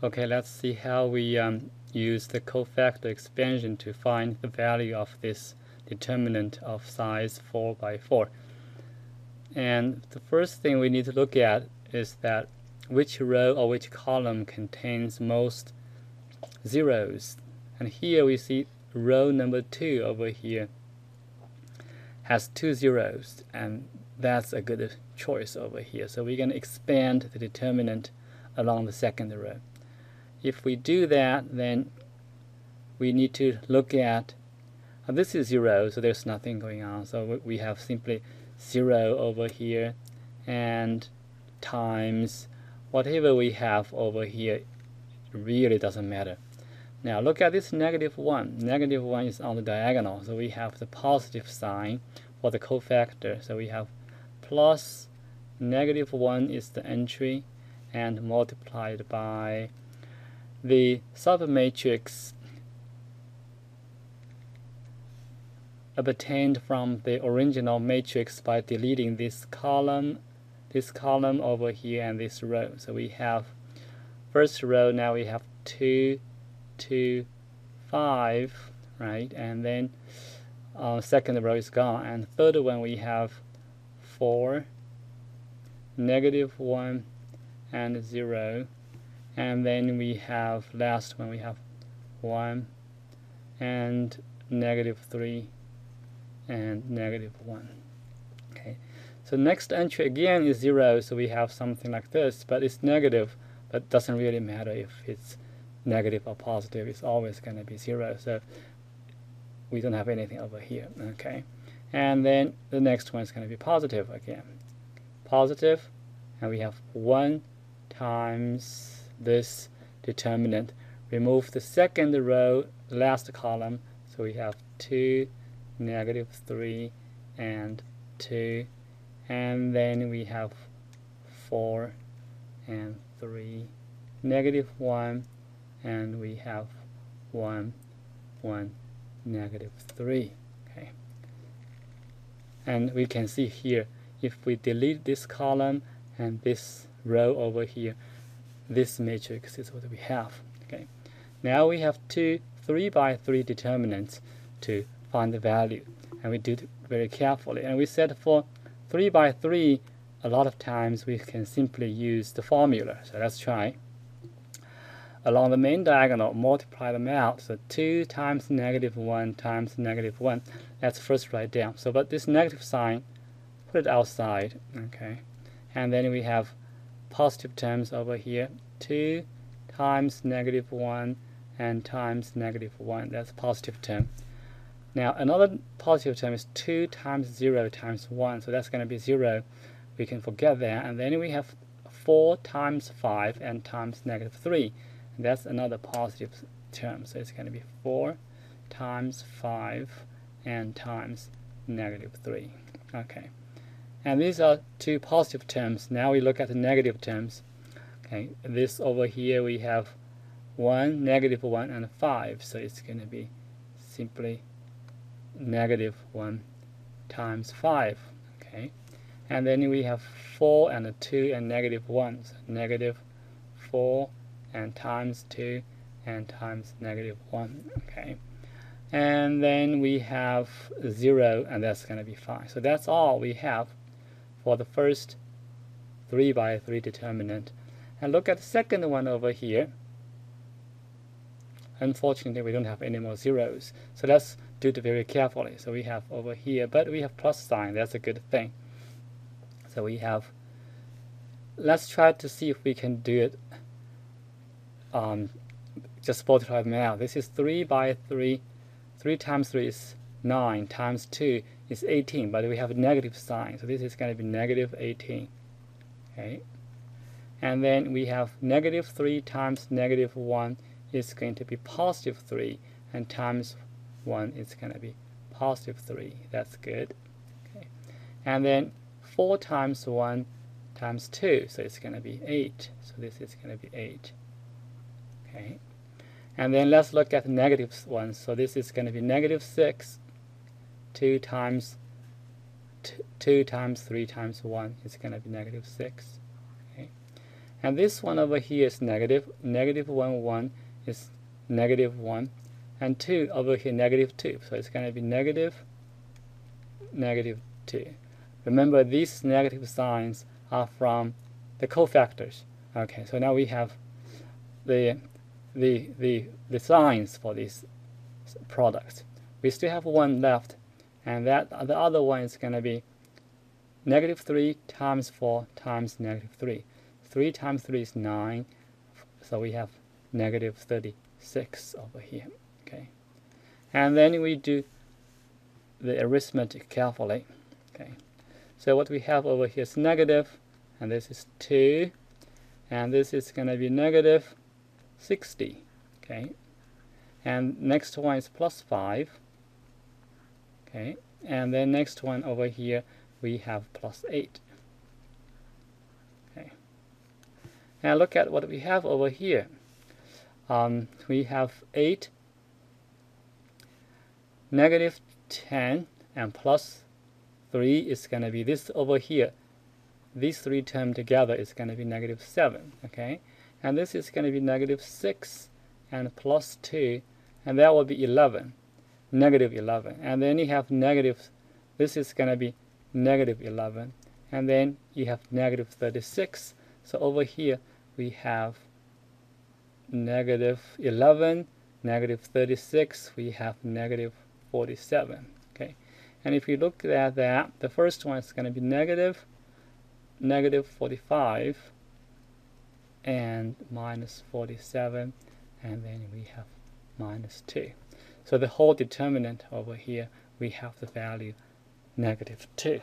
Okay, let's see how we use the cofactor expansion to find the value of this determinant of size 4 by 4. And the first thing we need to look at is that which row or which column contains most zeros. And here we see row number 2 over here has 2 zeros, and that's a good choice over here. So we're going to expand the determinant along the second row. If we do that, then we need to look at this is 0, so there's nothing going on. So we have simply 0 over here and times whatever we have over here. Really doesn't matter. Now look at this -1. -1 is on the diagonal, so we have the positive sign for the cofactor. So we have plus -1 is the entry, and multiplied by the submatrix obtained from the original matrix by deleting this column over here, and this row. So we have first row, now we have 2, 2, 5, right? And then second row is gone, and third one we have 4, -1, and 0, and then we have last one, we have 1 and -3 and -1. Okay, so next entry again is 0, so we have something like this, but it's negative, but doesn't really matter if it's negative or positive. It's always going to be 0, so we don't have anything over here. Okay, and then the next one is going to be positive again, positive, and we have 1 times this determinant. Remove the second row, last column, so we have 2, -3, and 2, and then we have 4 and 3, -1, and we have 1, 1, -3. Okay, and we can see here, if we delete this column and this row over here, this matrix is what we have. Okay, now we have 2 3 by 3 determinants to find the value, and we do it very carefully. And we said for 3 by 3, a lot of times we can simply use the formula. So let's try. Along the main diagonal, multiply them out. So 2 times -1 times -1. Let's first write down. So but this negative sign, put it outside. Okay, and then we have positive terms over here. 2 times -1 and times -1. That's a positive term. Now another positive term is 2 times 0 times 1. So that's going to be 0. We can forget that. And then we have 4 times 5 and times -3. And that's another positive term. So it's going to be 4 times 5 and times -3. Okay. And these are 2 positive terms. Now we look at the negative terms. Okay, this over here we have 1, -1, and 5. So it's going to be simply -1 times 5. Okay, and then we have 4 and a 2 and -1. So -4 and times 2 and times -1. Okay, and then we have 0, and that's going to be 5. So that's all we have for the first 3 by 3 determinant. And look at the second one over here. Unfortunately, we don't have any more zeros, so let's do it very carefully. So we have over here, but we have plus sign. That's a good thing. So we have, let's try to see if we can do it, just multiply them out. This is 3 by 3. 3 times 3 is 9, times 2 is 18, but we have a negative sign, so this is going to be -18. Okay, and then we have -3 times -1 is going to be +3, and times 1 is going to be +3. That's good. Okay, and then 4 times 1 times 2, so it's going to be 8. So this is going to be 8. Okay, and then let's look at the negative ones. So this is going to be -6. 2 times 3 times 1 is going to be -6. Okay, And this one over here is negative. Negative 1, 1 is negative 1. And 2 over here, negative 2. So it's going to be negative, negative 2. Remember, these negative signs are from the cofactors. Okay, so now we have the signs for these products. We still have one left, and that the other one is going to be negative 3 times 4 times negative 3. 3 times 3 is 9, so we have negative 36 over here. Okay, and then we do the arithmetic carefully. Okay, so what we have over here is negative, and this is 2, and this is going to be negative 60. Okay, and next one is plus 5. Okay, and then next one over here we have plus 8. Okay, and look at what we have over here. We have 8, negative 10, and plus 3 is going to be this over here. These three terms together is going to be negative 7. Okay, and this is going to be negative 6 and plus 2, and that will be 11, negative 11. And then you have negative, this is going to be negative 11, and then you have negative 36. So over here we have negative 11, negative 36, we have negative 47. Okay, and if you look at that, the first one is going to be negative 45 and minus 47, and then we have minus 2. So the whole determinant over here, we have the value negative 2.